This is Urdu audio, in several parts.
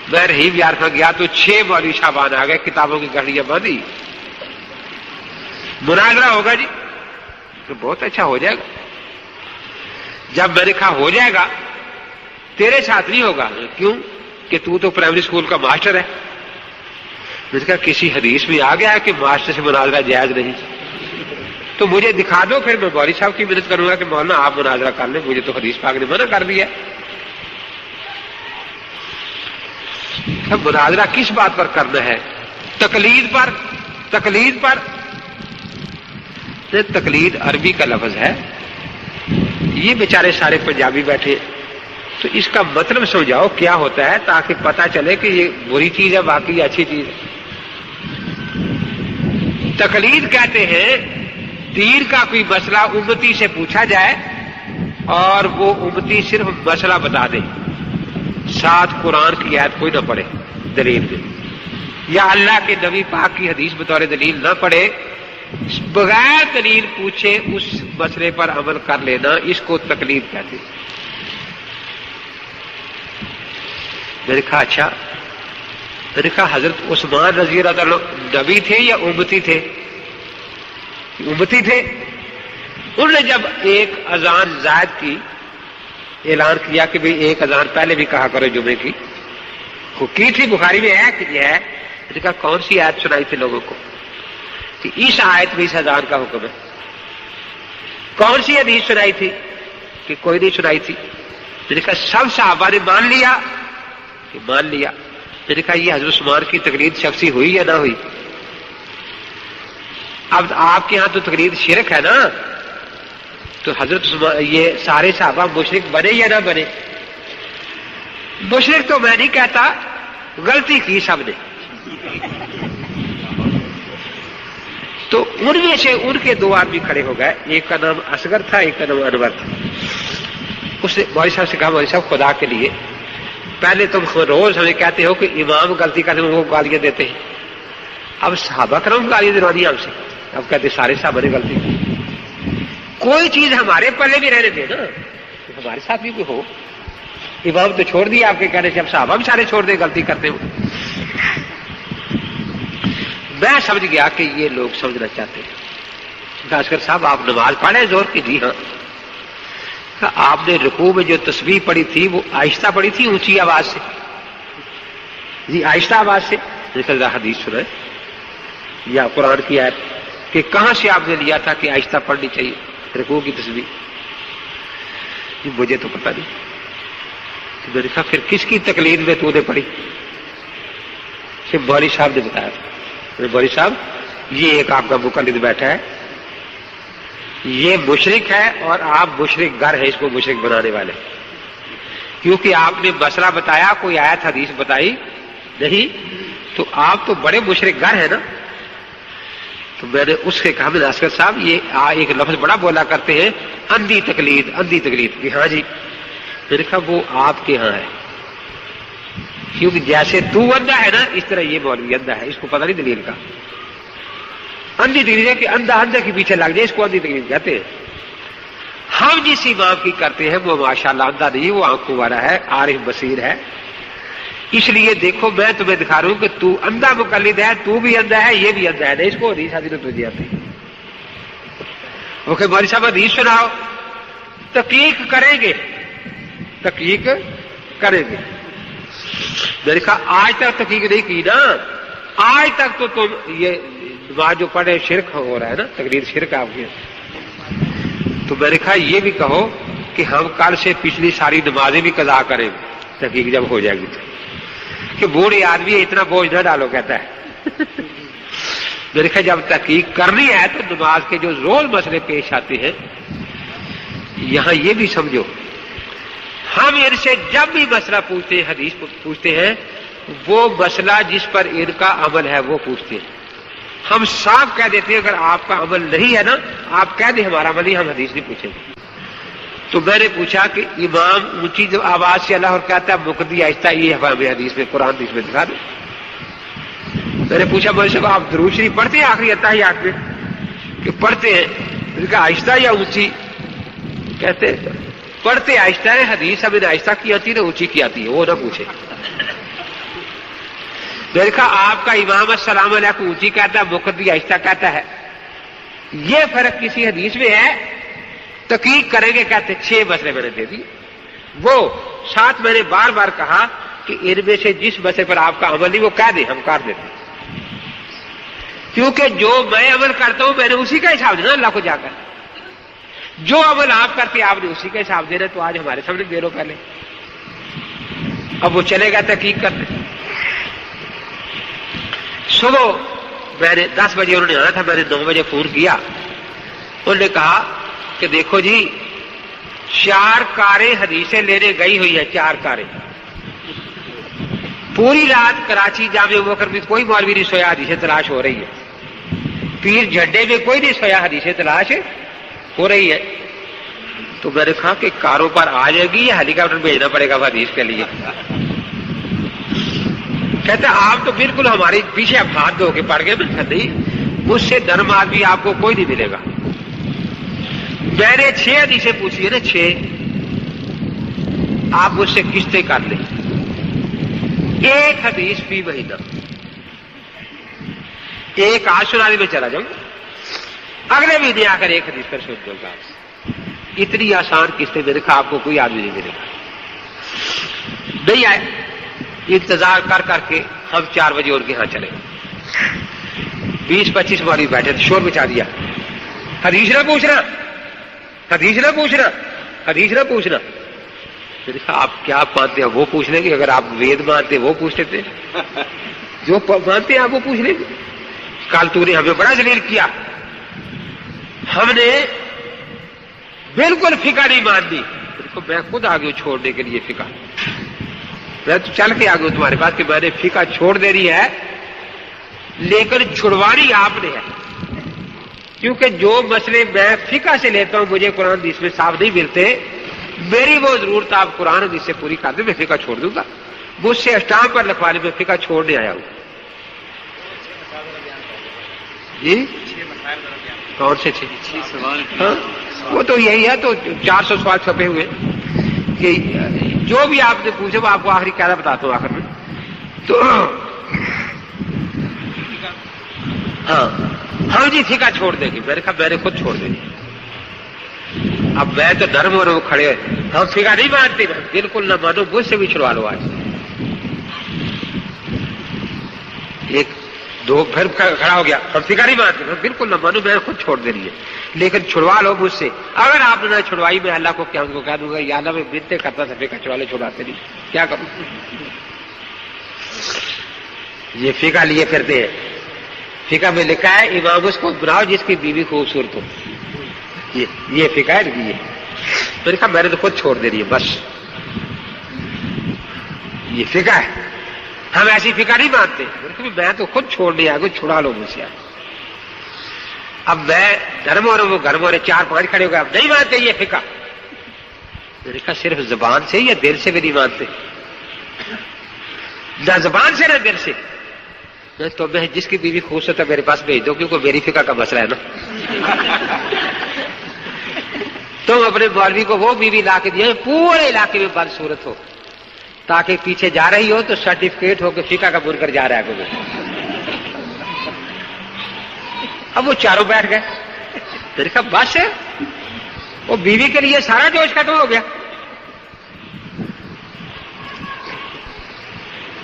میں رحیم یار میں گیا تو 6 مولوی صاحبان آ گئے، کتابوں کی گھڑیاں باندھی، مناظرہ ہوگا جی، تو بہت اچھا ہو جائے گا۔ جب میں نے کہا ہو جائے گا، تیرے ساتھ نہیں ہوگا، کیوں کہ تو پرائمری اسکول کا ماسٹر ہے۔ میں نے کہا کسی حدیث میں آ گیا ہے کہ ماسٹر سے مناظرہ جائز نہیں، تو مجھے دکھا دو، پھر میں مولوی صاحب کی مدد کروں گا کہ مولانا آپ مناظرہ کر لیں، مجھے تو حدیث پاک نے منع کر دیا۔ مناظرہ کس بات پر کرنا ہے؟ تقلید پر۔ تقلید پر تقلید عربی کا لفظ ہے، یہ بیچارے سارے پنجابی بیٹھے، تو اس کا مطلب سمجھاؤ کیا ہوتا ہے تاکہ پتہ چلے کہ یہ بری چیز ہے باقی اچھی چیز ہے۔ تقلید کہتے ہیں دین کا کوئی مسئلہ امتی سے پوچھا جائے اور وہ امتی صرف مسئلہ بتا دے، ساتھ قرآن کی آیت کوئی نہ پڑھے دلیل میں، یا اللہ کے نبی پاک کی حدیث بطور دلیل نہ پڑھے، بغیر دلیل پوچھے اس مسئلے پر عمل کر لینا، اس کو تقلید کہتے ہیں۔ میں نے کہا اچھا، میں نے کہا حضرت عثمان رضی اللہ عنہ نبی تھے یا امتی تھے؟ امتی تھے۔ انہوں نے جب ایک اذان زائد کی اعلان کیا کہ بھئی ایک اذان پہلے بھی کہا کرو جمعے کی تھی، بخاری میں ہے کہ یہ ہے، میں نے کہا کون سی آیت سنائی تھی لوگوں کو کہ اس آیت میں اس اذان کا حکم ہے؟ کون سی حدیث سنائی تھی کہ کوئی نہیں سنائی تھی؟ میں نے کہا سب صحابہ نے مان لیا کہ مان لیا۔ میں نے کہا یہ حضرت عثمان کی تقلید شخصی ہوئی یا نہ ہوئی؟ اب آپ کے ہاں تو تقلید شرک ہے نا، تو حضرت عثمان یہ سارے صحابہ مشرک بنے یا نہ بنے؟ مشرک تو میں نہیں کہتا، غلطی کی سب نے۔ تو ان میں سے ان کے 2 آدمی کھڑے ہو گئے، ایک کا نام اصغر تھا، ایک کا نام انور تھا۔ اس نے مولوی صاحب سے کہا مولوی صاحب خدا کے لیے پہلے تم روز ہمیں کہتے ہو کہ امام غلطی کرتے ہیں وہ گالیاں دیتے ہیں، اب صحابہ کرام گالیاں دلوانی ہم سے، اب کہتے سارے صحابہ نے غلطی کی، کوئی چیز ہمارے پلے بھی رہنے دے نا، ہمارے ساتھ بھی کوئی ہو۔ امام تو چھوڑ دیا آپ کے کہنے سے، اب صحابہ بھی سارے چھوڑ دے غلطی کرتے ہو۔ میں سمجھ گیا کہ یہ لوگ سمجھنا چاہتے ہیں۔ اصغر صاحب آپ نماز پڑھیں زور کی؟ جی ہاں۔ آپ نے رکوع میں جو تسبیح پڑھی تھی وہ آہستہ پڑھی تھی اونچی آواز سے؟ جی آہستہ آواز سے۔ نکل رہا حدیث سنائے یا قرآن کی آیت کہ کہاں سے آپ نے لیا تھا کہ آہستہ پڑھنی چاہیے رکوع کی تسبیح؟ جی مجھے تو پتہ نہیں۔ تو میں نے کہا پھر کس کی تقلید میں تو نے پڑھی؟ صرف مولوی صاحب نے بتایا تھا۔ مولوی صاحب یہ ایک آپ کا مقلد بیٹھا ہے، یہ مشرک ہے اور آپ مشرک گر ہے، اس کو مشرک بنانے والے، کیونکہ آپ نے مسئلہ بتایا، کوئی آیت حدیث بتائی نہیں، تو آپ تو بڑے مشرک گر ہیں نا۔ تو میں نے اس سے کہا، میں نے اصغر صاحب یہ ایک لفظ بڑا بولا کرتے ہیں اندھی تقلید، اندھی تقلید، کہ ہاں جی۔ میں نے کہا وہ آپ کے ہاں ہے، کیونکہ جیسے تو اندھا ہے نا اس طرح یہ مولوی اندھا ہے، اس کو پتہ نہیں دلیل کا۔ اندھی تقلید ہے کہ اندھا اندھے کے پیچھے لگ جائے، اس کو اندھی تقلید کہتے ہیں۔ ہم جس امام کی کرتے ہیں وہ ماشاءاللہ اندھا نہیں، وہ آنکھوں والا ہے، عارف بصیر ہے۔ اس لیے دیکھو میں تمہیں دکھا رہا ہوں کہ تو اندھا مقلد ہے، تو بھی اندھا ہے، یہ بھی اندھا ہے، نہیں اس کو حدیث حدیث تجھے آتی۔ اوکے مولوی صاحب حدیث سناؤ، تحقیق کریں گے، تحقیق کریں گے۔ میں نے کہا آج تک تحقیق نہیں کی نا، آج تک تو تم یہ نماز جو پڑھے شرک ہو رہا ہے نا، تقلید شرک آپ کی۔ تو میں نے کہا یہ بھی کہو کہ ہم کل سے پچھلی ساری نمازیں بھی قضا کریں گے تحقیق جب ہو جائے گی تو، کہ بوڑھے آدمی اتنا بوجھ نہ ڈالو کہتا ہے۔ میں نے کہا جب تحقیق کرنی ہے تو نماز کے جو روز مسئلے پیش آتے ہیں یہاں یہ بھی سمجھو، ہم ان سے جب بھی مسئلہ پوچھتے ہیں، حدیث پوچھتے ہیں، وہ مسئلہ جس پر ان کا عمل ہے وہ پوچھتے ہیں۔ ہم صاف کہہ دیتے ہیں اگر آپ کا عمل نہیں ہے نا، آپ کہہ دیں ہمارا عمل نہیں، ہم حدیث نہیں پوچھیں گے۔ تو میں نے پوچھا کہ امام اونچی آواز سے اللہ اور کہتا ہے مقتدی آہستہ، یہ ہمیں حدیث میں قرآن حدیث میں دکھا دیں۔ میں نے پوچھا مولوی صاحب آپ درود شریف پڑھتے ہیں آخری اتحیات میں؟ کہ پڑھتے ہیں۔ میں نے کہا آہستہ یا اونچی؟ کہتے ہیں پڑھتے آہستہ ہے، حدیث اب آہستہ کی آتی ہے اونچی کی آتی ہے، وہ نہ پوچھے۔ دیکھا آپ کا امام السلام علیکم اونچی کہتا ہے، مقتدی آہستہ کہتا ہے، یہ فرق کسی حدیث میں ہے؟ تحقیق کریں گے، کہتے 6 مسئلے میں نے دے دی۔ وہ ساتھ میں نے بار بار کہا کہ ان میں سے جس مسئلے پر آپ کا عمل نہیں وہ کہہ دیں، ہم کاٹ دیتے ہیں، کیونکہ جو میں عمل کرتا ہوں میں نے اسی کا حساب دینا اللہ کو جا کر، جو عمل آپ کرتے آپ نے اسی کا حساب دینا، تو آج ہمارے سامنے دے لو پہلے۔ اب وہ چلے گا تحقیق کرتے۔ صبح میں نے 10 بجے انہوں نے آنا تھا، میں نے 9 بجے فون کیا، انہوں نے کہا کہ دیکھو جی 4 کاریں حدیثیں لینے گئی ہوئی ہیں، 4 کاریں پوری رات کراچی جامع ابوبکر میں کوئی مولوی نہیں سویا، حدیثیں تلاش ہو رہی ہے، پیر جھڈے میں کوئی نہیں سویا، حدیثیں تلاش ہو رہی ہے۔ تو میں نے کہا کہ کاروں پر آ جائے گی یا ہیلی کاپٹر بھیجنا پڑے گا حدیث کے لیے؟ کہتے آپ تو بالکل ہمارے پیچھے اب ہاتھ دھو کے پڑ گئے۔ نہیں، مجھ سے نرم آدمی آپ کو کوئی نہیں ملے گا۔ میں نے 6 حدیثیں پوچھی ہے نا، 6 آپ مجھ سے قسطیں کر لیں، 1 حدیث فی مہینہ، 1 آج سنانے میں چلا جاؤں، اگلے مہینے آ کر 1 حدیث پر سن دوں گا۔ اتنی آسان قسطیں میرے کہا آپ کو کوئی آدمی نہیں ملے گا۔ نہیں آئے، انتظار کر کر کے ہم 4 بجے ان کے ہاں چلے، 20-25 مولوی بیٹھے تھے، شور مچا دیا، حدیث نہ پوچھنا، حدیث نہ پوچھنا، حدیث نہ پوچھنا۔ میں نے کہا آپ کیا مانتے ہیں وہ پوچھ لیں گے، اگر آپ وید مانتے وہ پوچھ لیتے، جو مانتے ہیں آپ وہ پوچھ لیں گے۔ کل تو نے ہمیں بڑا ذلیل کیا، ہم نے بالکل فقہ نہیں ماننی۔ میں خود آ گیا چھوڑنے کے لیے فقہ، میں تو چل کے آ گیا تمہارے پاس کہ میں نے فقہ چھوڑ دینی ہے، لیکن چھڑوانی آپ نے ہے، کیونکہ جو مسئلے میں فقہ سے لیتا ہوں مجھے قرآن حدیث میں صاف نہیں ملتے، میری وہ ضرورت آپ قرآن حدیث سے پوری کر دیں، میں فقہ چھوڑ دوں گا۔ مجھ سے اسٹامپ پر لکھوانے میں فقہ چھوڑنے آیا ہوں۔ جی کون سے 6 سوال؟ ہاں وہ تو یہی ہے، تو 400 سوال چھپے ہوئے کہ جو بھی آپ نے پوچھے وہ آپ کو آخری قاعدہ بتاتا ہوں آخر میں۔ تو ہاں جی فقہ چھوڑ دیں گے، میں نے کہا میں نے خود چھوڑ دیں گے۔ اب میں تو نرم ہو رہا ہوں، کھڑے ہم فقہ نہیں مانتے، بالکل نہ مانو، مجھ سے بھی چھڑوا لو آج۔ 1-2 پھر کھڑا ہو گیا، ہم فقہ نہیں مانتے، بالکل نہ مانو، میں نے خود چھوڑ دینی ہے، لیکن چھڑوا لو مجھ سے۔ اگر آپ نے نہ چھڑوائی میں اللہ کو کیا ان کو کہہ دوں گا یا اللہ میں بنتے کرتا تھا فقہ چھڑوا لے، چھڑواتے نہیں، کیا کروں؟ یہ فقہ لیے پھرتے ہیں۔ فقہ میں لکھا ہے امام اس کو بناؤ جس کی بیوی خوبصورت ہو، یہ فقہ ہے۔ میں نے کہا میں نے تو خود چھوڑ دینی ہے بس، یہ فقہ ہے، ہم ایسی فقہ نہیں مانتے۔ میں تو خود چھوڑنے آ گیا، چھڑا لو مجھ سے۔ اب میں گرم ہو رہا ہوں، وہ گرم ہو رہے، 4-5 کھڑے ہو گئے، اب نہیں مانتے یہ فقہ۔ میں نے کہا صرف زبان سے یا دل سے بھی نہیں مانتے؟ نہ زبان سے نہ دل سے۔ تو میں جس کی بیوی خوبصورت ہے میرے پاس بھیج دو، کیونکہ میری فقہ کا مسئلہ ہے نا۔ تم اپنے مولوی کو وہ بیوی لا کے دیا پورے علاقے میں بدصورت ہو، تاکہ پیچھے جا رہی ہو تو سرٹیفکیٹ ہو کہ فقہ کا بن کر جا رہا ہے کوئی۔ اب وہ چاروں بیٹھ گئے، میں نے کہا بس وہ بیوی کے لیے سارا جوش ختم ہو گیا۔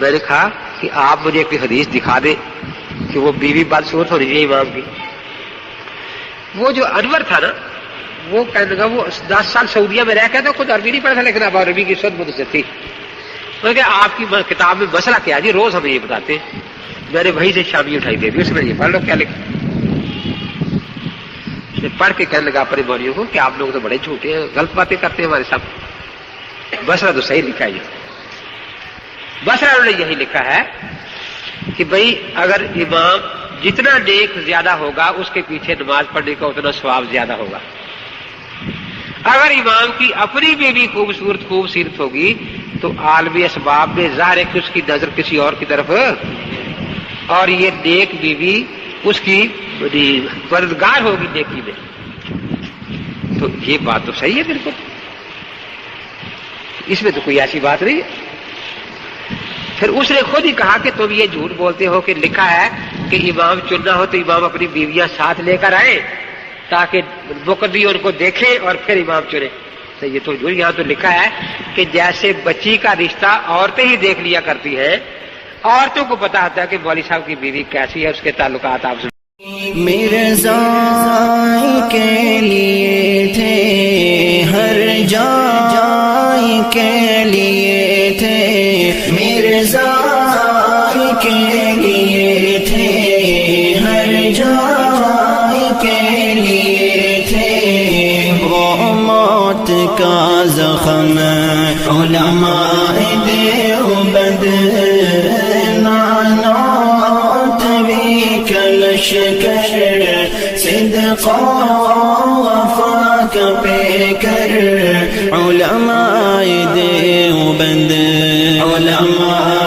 میں نے کہا کہ آپ مجھے کوئی حدیث دکھا دیں کہ وہ بیوی بدصورت ہونی چاہیے امام کی۔ وہ جو انور تھا نا، وہ کہنے لگا وہ 10 سال سعودیہ میں رہ کے تو خود عربی نہیں پڑھا تھا، لیکن اب عربی کی سود مجھ سے تھی۔ میں کہ آپ کی کتاب میں مسئلہ کیا جی؟ روز ہمیں یہ بتاتے ہیں۔ میں نے وہیں سے شامی اٹھائی دے دی، اس میں یہ پڑھ لو کیا لکھا۔ پڑھ کے کہنے لگا اپنے مولویوں کو کہ آپ لوگ تو بڑے جھوٹے ہیں، غلط باتیں کرتے ہیں ہمارے ساتھ، مسئلہ تو صحیح لکھا ہے۔ یہ مسئلہ انہوں نے یہی لکھا ہے کہ بھئی اگر امام جتنا نیک زیادہ ہوگا اس کے پیچھے نماز پڑھنے کا اتنا ثواب زیادہ ہوگا۔ اگر امام کی اپنی بیوی خوبصورت ہوگی تو عالمی اسباب میں ظاہر ہے کہ اس کی نظر کسی اور کی طرف، اور یہ نیک بیوی اس کی مددگار ہوگی نیکی میں۔ تو یہ بات تو صحیح ہے بالکل۔ اس میں تو کوئی ایسی بات نہیں ہے. پھر اس نے خود ہی کہا کہ تم یہ جھوٹ بولتے ہو کہ لکھا ہے کہ امام چننا ہو تو امام اپنی بیویاں ساتھ لے کر آئے تاکہ مقتدی ان کو دیکھے اور پھر امام چنے. تو یہ تو جھوٹ. یہاں تو لکھا ہے کہ جیسے بچی کا رشتہ عورتیں ہی دیکھ لیا کرتی ہیں, عورتوں کو پتا ہوتا ہے کہ مولوی صاحب کی بیوی کیسی ہے, اس کے تعلقات آپ سے. مرزا کے لیے تھے ہر جائے کے لیے تھے, مرزا کے لیے تھے ہر جائے کے لیے تھے, وہ موت کا زخم علماء دیوبند نانوت بھی کلش کر صدق وفا کا پہ کر, علماء دیوبند علماء